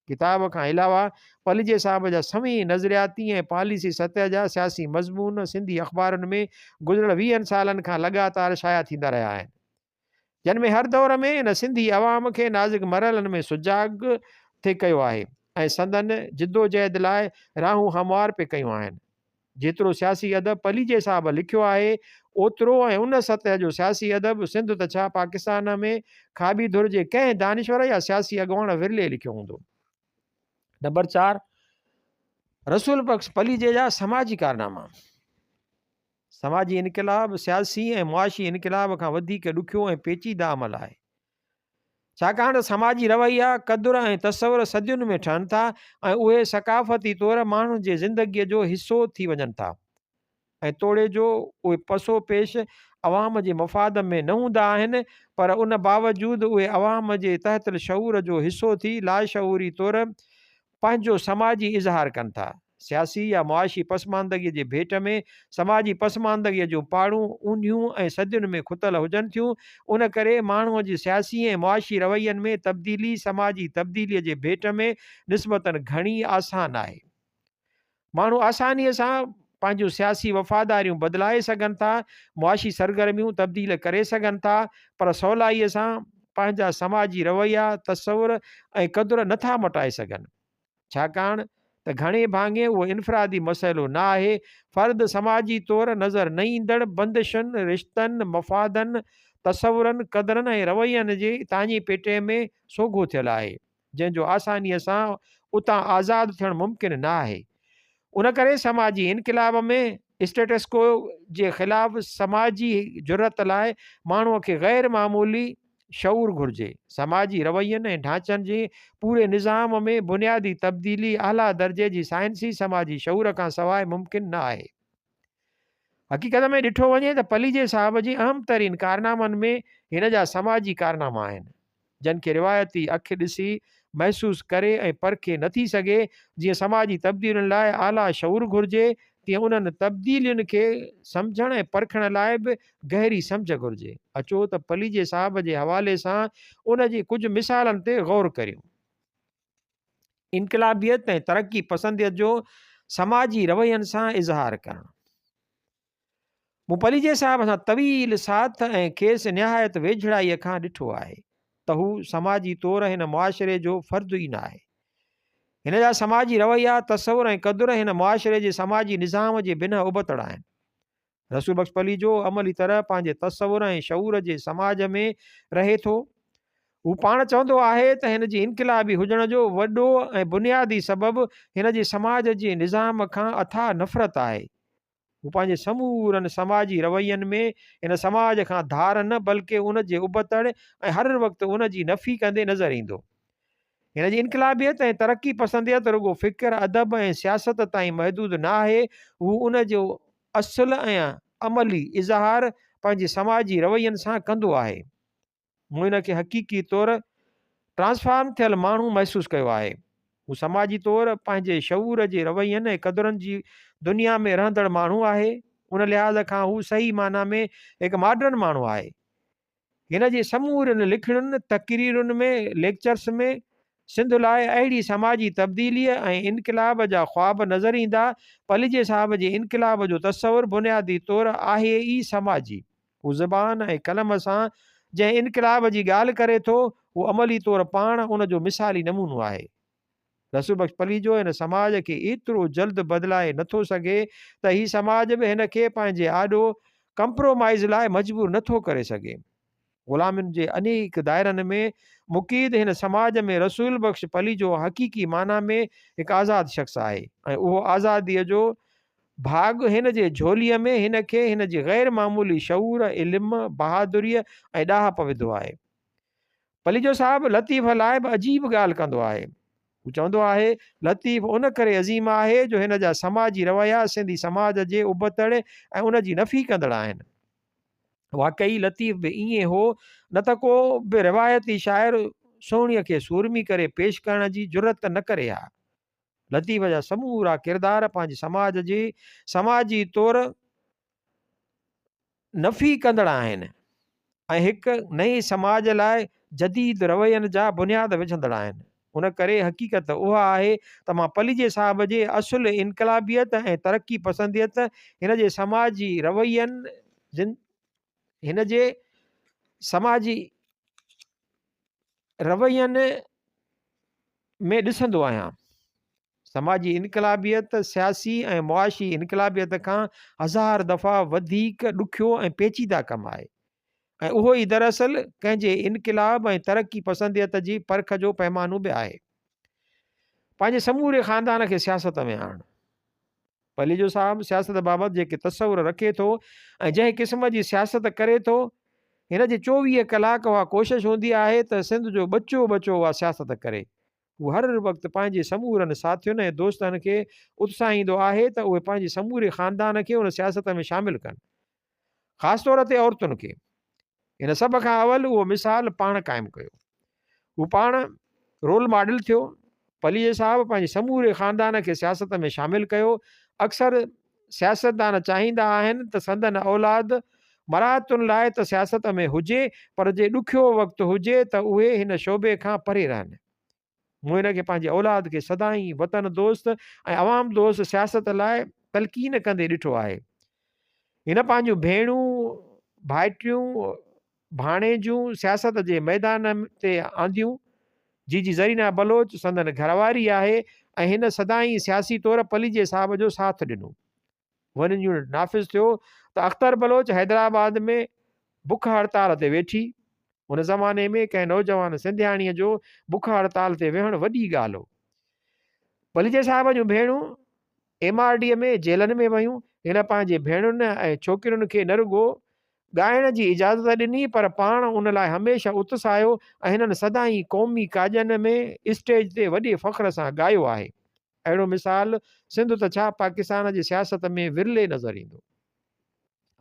किताब खां अलावा पलीजे साहब जा सभी नज़रियाती ऐं पॉलिसी सतह जा सियासी मज़मून सिंधी अख़बारुनि में गुज़िरियल 20 सालनि खां लगातार शाया थींदा रहिया आहिनि, जिन में हर दौर में हिन सिंधी अवाम खे नाज़ुक मरहलनि में सुजाग थिए कयो आहे ऐं संदन जिदोजहद लाइ राहूं हमवार पे कयूं आहिनि। जेतिरो सियासी अदब पलीजे साहब लिखियो आहे ओतिरो ऐं उन सतह जो सियासी अदब सिंध त छा पाकिस्तान में खाबी धुर जे कंहिं दानिश्वर या सियासी अॻुवाण विरले लिखियो हूंदो। नंबर 4, रसूल बख़्श पलीजे जा समाजी कारनामा। समाजी इनक़िलाब सियासी ऐं मुआशी इनक़िलाब खां वधीक ॾुखियो ऐं पेचीदा अमल आहे, छाकाणि समाजी रवैया, क़दुर ऐं तसवुर सदियुनि में ठहनि था ऐं उहे सकाफ़ती तौरु माण्हुनि जे ज़िंदगीअ जो हिसो थी वञनि था ऐं तोड़े जो उहे पसो पेश अवाम जे मफ़ाद में न हूंदा आहिनि, पर उन बावजूदु उहे अवाम जे तहत शऊर जो हिसो थी लाशऊरी तौरु पंहिंजो समाजी इज़हार कनि था। सियासी या मुआशी पसमानदगीअ जे भेट में समाजी पसमानदगीअ जूं पाड़ूं ऊंधियूं ऐं सदियुनि में खुतल हुजनि थियूं, उन करे माण्हूअ जी सियासी ऐं मुआशी रवैयनि में तब्दीली समाजी तब्दीलीअ जे भेट में निस्बतन घणी आसान आहे। माण्हू आसानीअ सां पंहिंजूं सियासी वफ़ादारियूं बदिलाए सघनि था, मुआशी सरगर्मियूं तब्दील करे सघनि था, पर सवलाईअ सां पंहिंजा समाजी रवैया, तसवुर ऐं क़दुर नथा मटाए सघनि, छाकाणि त घणे भाङे उहो इनफ़रादी मसइलो न आहे, फ़र्द समाजी तौरु नज़र न ईंदड़ बंदिशुनि, रिश्तनि, मफ़ादनि, तसवुरनि, क़दरनि ऐं रवैयनि जे तांजी पेटे में सोघो थियलु आहे, जंहिंजो आसानीअ सां उतां आज़ादु थियणु मुमकिन न आहे। उन करे समाजी इनक़िलाब में स्टेटस को जे ख़िलाफ़ु समाजी जुरत लाइ माण्हूअ खे ग़ैर मामूली शऊर घुरिजे। समाजी रवैयनि ऐं ढांचनि जे पूरे निज़ाम में बुनियादी तब्दीली आला दर्जे जी साइंसी समाजी शऊर खां सवाइ मुमकिन न आहे। हक़ीक़त में ॾिठो वञे त पलीजे साहब जी अहम तरीन कारनामनि में हिन जा समाजी कारनामा आहिनि, जिन खे रिवायती अखि ॾिसी महसूसु करे ऐं परखे नथी सघे। जीअं समाजी तब्दीलियुनि लाइ आला शऊर घुरिजे, तीअं उन्हनि तब्दीलियुनि खे सम्झण ऐं परखण लाइ बि गहरी सम्झ घुरिजे। अचो त पलीजे साहब जे हवाले सां उन जी कुझु मिसालनि ते ग़ौर करियूं। इनक़िलाबियत ऐं तरक़ी पसंदियत जो समाजी रवैयनि सां इज़हार करणु। मूं पलीजे साहब सां तवील साथ ऐं खेसि निहायत वेझड़ाईअ खां ॾिठो आहे त हू समाजी तौरु हिन मुआशिरे जो फ़र्दु ई न आहे। हिन जा समाजी रवैया, तसवुर ऐं क़दुर हिन मुआशिरे जे समाजी निज़ाम जे बिना उबतड़ आहिनि। रसूल बख़्श पली जो अमली तरह पंहिंजे तसवुर ऐं शऊर जे समाज में रहे थो। हू पाण चवंदो आहे त हिन जी इनक़िलाबी हुजण जो वॾो ऐं बुनियादी सबबु हिन जे समाज जे निज़ाम खां अथाह नफ़रत आहे। हू पंहिंजे समूरनि समाजी रवैयनि में इन समाज खां धार न बल्कि उन जे उबतड़ ऐं हर वक़्तु उन जी नफ़ी कंदे नज़र ईंदो। हिन जी इनकलाबियत ऐं तरक़ी पसंदियत रुगो फ़िक्र अदब ऐं सियासत ताईं महदूद न आहे, हू उन जो असुल ऐं अमली इज़हार पंहिंजे समाजी रवैयनि सां कंदो आहे। मूं हिन खे हक़ीक़ी तौरु ट्रांसफॉर्म थियल माण्हू महसूसु कयो आहे। हू समाजी तौरु पंहिंजे शऊर जे रवैयनि ऐं क़दुरनि जी दुनिया में रहंदड़ माण्हू आहे। उन लिहाज़ खां हू सही माना में हिकु मॉडर्न माण्हू आहे। हिन जे समूरनि लिखणुनि, तक़रीरुनि में, लेक्चर्स में सिंध लाइ अहिड़ी समाजी तब्दीलीअ ऐं इनकलाब जा ख़्वाब नज़र ईंदा। पलिजे साहब जे इनकलाब जो तसवुरु बुनियादी तौरु आहे ई समाजी। हू ज़बान ऐं कलम सां जंहिं इनकलाब जी ॻाल्हि करे थो, उहो अमली तौरु पाण उन जो मिसाली नमूनो आहे। रसूल बख़्श पलीजो हिन समाज खे एतिरो जल्द बदिलाए नथो सघे त ही समाज बि हिन खे पंहिंजे आॾो कंप्रोमाइज़ लाइ मजबूर नथो करे सघे। ग़ुलामियुनि जे अनेक दायरनि में मुक़ीद हिन समाज में रसूल बख़्श पलीजो हक़ीक़ी माना में हिकु आज़ादु शख़्स आहे ऐं उहो आज़ादीअ जो भाॻ हिन जे झोलीअ में हिन खे हिन जी ग़ैर मामूली शऊर, इल्म, बहादुरीअ ऐं ॾाह विधो आहे। पलीजो साहिबु लतीफ़ लाइ बि अजीब ॻाल्हि कंदो आहे। हू चवंदो आहे, लतीफ़ उन करे अज़ीम आहे जो हिन जा समाजी रवैया सिंधी समाज जे उबतड़ ऐं उन जी नफ़ी कंदड़ आहिनि। वाक़ई लतीफ़ बि ईअं हो, न त को बि रिवायती शाइर सोहणीअ खे सूरमी करे पेश करण जी जुरत न करे हा। लतीफ़ जा समूरा किरदार पंहिंजे समाज जी समाजी तौरु नफ़ी कंदड़ आहिनि ऐं हिकु नए समाज लाइ जदीद रवैयनि जा बुनियाद विझंदड़ आहिनि। उन करे हक़ीक़त उहा आहे त मां पलीजे साहब जे असुल इनकलाबियत ऐं तरक़ी पसंदियत हिन जे समाजी रवैयनि हिन जे समाजी रवैयनि में ॾिसंदो आहियां। समाजी इनकलाबियत सियासी ऐं मुआशी इनकलाबियत खां हज़ार दफ़ा वधीक ॾुखियो ऐं पेचीदा कमु आहे ऐं उहो ई दरअसल कंहिंजे इनकलाब ऐं तरक़ी पसंदियत जी परख जो पैमानो बि आहे। पंहिंजे समूरे ख़ानदान खे सियासत में आणणु। पलीजो साहिबु सियासत बाबति जेके तसवुर रखे थो ऐं जंहिं क़िस्म जी सियासत करे थो, हिन जे 24 कलाक उहा कोशिशि हूंदी आहे त सिंध जो बचो बचो उहा सियासत करे। हू हर वक़्तु पंहिंजे समूरनि साथियुनि ऐं दोस्तनि खे उत्साहींदो आहे त उहे पंहिंजे समूरे ख़ानदान खे उन सियासत में शामिलु कनि, ख़ासि तौर ते औरतुनि खे। हिन सभ खां अवल उहो मिसाल पाण क़ाइमु कयो। हू पाण रोल मॉडल थियो। पलीजे साहिबु पंहिंजे समूरे ख़ानदान खे सियासत में शामिलु कयो। अक्सर सियासतदान चाहींदा आहिनि त संदन औलाद मराहतुनि लाइ त सियासत में हुजे, पर जे ॾुखियो वक़्तु हुजे त उहे हिन शोबे खां परे रहनि। मूं हिन खे पंहिंजे औलाद खे सदाईं वतन दोस्त ऐं अवाम दोस्त सियासत लाइ तलक़ीन कंदे ॾिठो आहे। हिन पंहिंजूं भेणूं, भाइटियूं, भाणेजूं सियासत जे मैदान ते आंदियूं। जी ज़रीना बलोच संदन घरवारी आहे ऐं हिन सदाईं सियासी तौरु पलीजे साहब जो साथ ॾिनो। वञ यूनिट नाफ़िज़ थियो त अख़्तर बलोच हैदराबाद में बुख हड़ताल ते वेठी। उन ज़माने में कंहिं नौजवान सिंधियाणीअ जो बुख हड़ताल ते वेहणु वॾी ॻाल्हि हो। पलीजे साहब जूं भेणूं MRD में जेलनि में वयूं। हिन पंहिंजे भेणुनि ऐं छोकिरियुनि खे न रुगो ॻाइण जी इजाज़त ॾिनी, पर पाण उन लाइ हमेशह उत्साहियो ऐं हिननि सदाईं क़ौमी काजनि में स्टेज ते वॾे फ़ख्र सां ॻायो आहे। अहिड़ो मिसाल सिंध त छा पाकिस्तान जी सियासत में विरले नज़र ईंदो।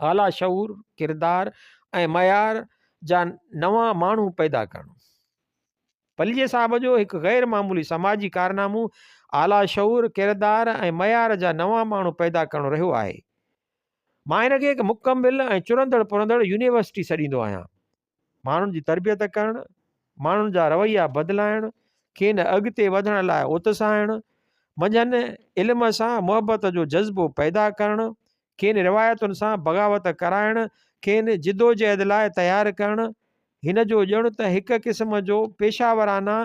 आला शऊर, किरदार ऐं मयार जा नवां माण्हू पैदा करणु। पलीजे साहब जो हिकु ग़ैर मामूली समाजी कारनामो आला शऊर, किरदार ऐं मयार जा नवां माण्हू पैदा करणु रहियो आहे। मां हिन खे हिकु मुकमिल ऐं चुरंदड़ पुरंदड़ यूनिवर्सिटी सॾींदो आहियां। माण्हुनि जी तरबियत करणु, माण्हुनि जा रवैया बदिलाइणु, खेनि अॻिते वधण लाइ उत्साहिणु, मंझंदि इल्म सां मुहबत जो जज़्बो पैदा करणु, खेनि रिवायतुनि सां बग़ावत कराइणु, खेनि जिदोजहद लाइ तयारु करणु। हिन जो ॼण त हिकु क़िस्म जो पेशावराना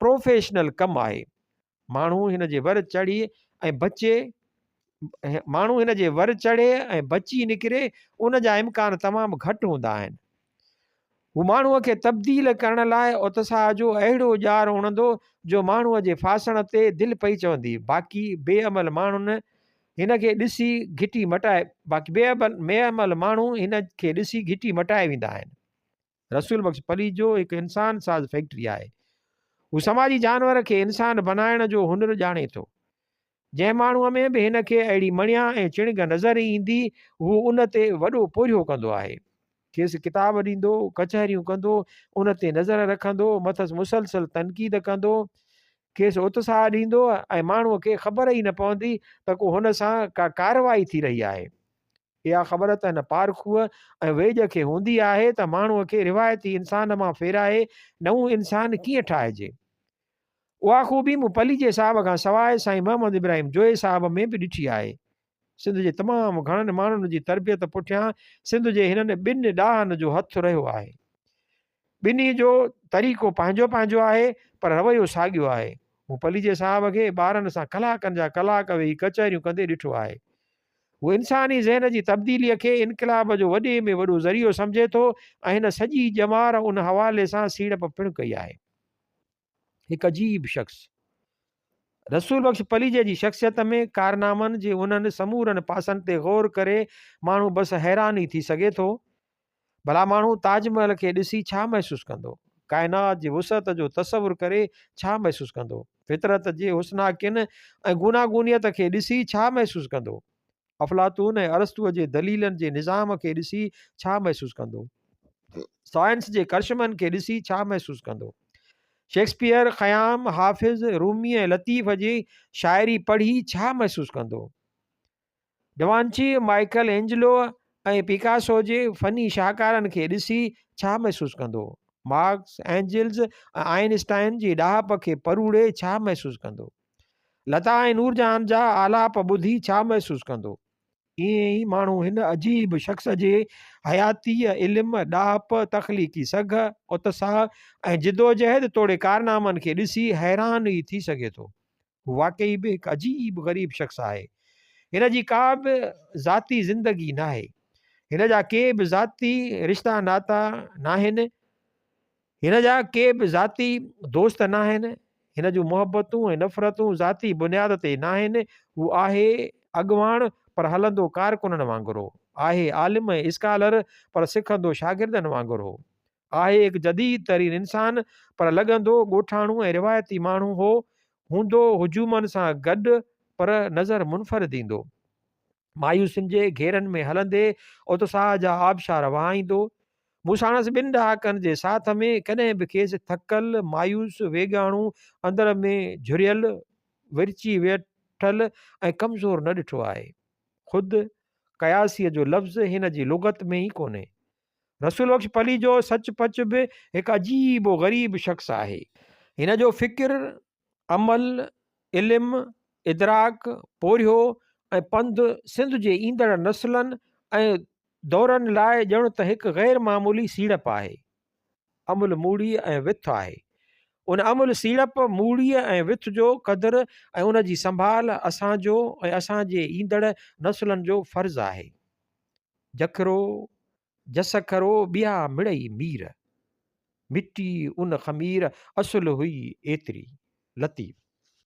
प्रोफेशनल कमु आहे। माण्हू हिन जे वर चढ़ी ऐं बची निकिरे, उन जा इम्कान तमामु घटि हूंदा आहिनि। हू माण्हूअ खे तब्दील करण लाइ उत्साह जो अहिड़ो ॼार उणंदो जो माण्हूअ जे फासण ते दिलि पई चवंदी। बाक़ी बेअमल माण्हुनि हिन खे ॾिसी घिटी मटाए, बाक़ी बेअमल माण्हू हिन खे ॾिसी घिटी मटाए वेंदा आहिनि। रसूल बख़्श पली जो हिकु इंसान साज़ फैक्ट्री आहे। हू समाजी जानवर खे इंसान बनाइण जो हुनर ॼाणे थो। जंहिं माण्हूअ में बि हिन खे अहिड़ी मणिया ऐं चिणग नज़र ईंदी, हू उन ते वॾो पोरियो कंदो आहे। खेसि किताब ॾींदो, कचहरियूं कंदो, उन ते नज़र रखंदो, मथसि मुसलसल तनक़ीद कंदो, खेसि उत्साह ॾींदो ऐं माण्हूअ खे ख़बर ई न पवंदी त को हुन सां का कारवाई थी रही आहे। इहा ख़बर त हिन पारखूअ ऐं वेझ खे हूंदी आहे त माण्हूअ खे रिवायती इंसान मां फेराए नओं इंसान कीअं ठाहिजे। उहा ख़ूबी मूं पली जे साहब खां सवाइ साईं मोहम्मद इब्राहिम जोए साहब में बि ॾिठी आहे। सिंध जे तमामु घणनि माण्हुनि जी तरबियत पुठियां सिंध जे हिननि ॿिनि ॾाहनि जो हथु रहियो आहे। ॿिन्ही जो तरीक़ो पंहिंजो पंहिंजो आहे, पर रवैयो साॻियो आहे। मूं पली जे साहब खे ॿारनि सां कलाकनि जा कलाक वेही कचहरियूं कंदे ॾिठो आहे। उहो इंसानी ज़हन जी तब्दीलीअ खे इनक़लाब जो वॾे में वॾो ज़रियो सम्झे थो ऐं हिन सॼी ॼमार उन हवाले सां सीड़प पिणु कई आहे। हिकु अजीब शख़्स रसूल बख़्श पलीजे जी शख़्सियत में कारनामनि जे उन्हनि समूरनि पासनि ते गौर करे माण्हू बसि हैरान ई थी सघे थो। भला माण्हू ताजमहल खे ॾिसी छा महसूसु कंदो? काइनात जी वुसअत जो तसवुरु करे छा महसूसु कंदो? फितरत जे हुस्नाकिन ऐं गूनागूनियत खे ॾिसी छा महसूसु कंदो? अफ़लातून ऐं अरस्तूअ जे दलीलनि जे निज़ाम खे ॾिसी छा महसूसु कंदो? साइंस जे करशमनि खे ॾिसी छा महसूसु कंदो? शेक्सपियर, ख़याम, हाफ़िज़, रूमी ऐं लतीफ़ जी शाइरी पढ़ी छा महसूसु कंदो? डवांची, माइकल एंजलो ऐं पिकासो जे फ़नी शाहकारनि खे ॾिसी छा महसूसु कंदो? मार्क्स, एंजिल्स ऐं आइनस्टाइन जी ॾाहप खे परूड़े छा महसूसु कंदो? लता ऐं नूरजहान जा आलाप ॿुधी छा महसूसु कंदो? ईअं ई माण्हू हिन अजीब शख़्स जे हयातीअ, इल्म, ॾाहप, तख़लीक़ी सघ, उत्साह ऐं जिदोजहद तोड़े कारनामनि खे ॾिसी हैरान ई थी सघे थो। हू वाक़ई बि हिकु अजीब ग़रीब शख़्स आहे। हिन जी का बि ज़ाती ज़िंदगी न आहे, हिन जा के बि ज़ाती रिश्ता नाता न आहिनि, हिन जा के बि ज़ाती दोस्त न आहिनि, हिन जूं मुहबतूं ऐं नफ़रतूं ज़ाती बुनियाद ते न आहिनि। हू आहे अॻवान पर हलंदो कारकुननि वांगुरु हो, आहे आलिम ऐं स्कॉलर पर सिखंदो शागिर्दनि वांगुरु हो, आहे हिकु जदीद तरीन इंसान पर लॻंदो ॻोठाणो ऐं रिवायती माण्हू हो, हूंदो हुजूमनि सां गॾु पर नज़र मुनफ़रिद ईंदो, मायूसियुनि जे घेरनि में हलंदे उत्साह जा आबशार वहाईंदो। मूं साणसि ॿिनि ॾहाकनि जे साथ में कॾहिं बि खेसि थकल, मायूस, वेगाणू, अंदर में झुरियल, विरची वेठल ऐं कमज़ोर न ॾिठो आहे। ख़ुदि कयासीअ जो लफ़्ज़ हिन जी लुगत में ई कोन्हे। रसूल बख़्श पली जो सचपच बि हिकु अजीब ग़रीब शख़्स आहे। हिन जो फ़िक्र, अमल, इल्म, इदराक, पोरियो ऐं पंध सिंध जे ईंदड़ नसलनि ऐं दौरनि लाइ ॼण त हिकु ग़ैर मामूली सीड़प आहे। अमुल, मूड़ी ऐं विथ आहे। उन अमुल, सीड़प, मूड़ीअ ऐं विथ जो क़दुरु ऐं उन जी संभाल असांजो ऐं असांजे ईंदड़ नसलनि जो फ़र्ज़ु आहे। जखरो जसखरो ॿिया मिड़ई मीर, मिटी उन ख़मीर असुल हुई एतिरी। लतीफ़।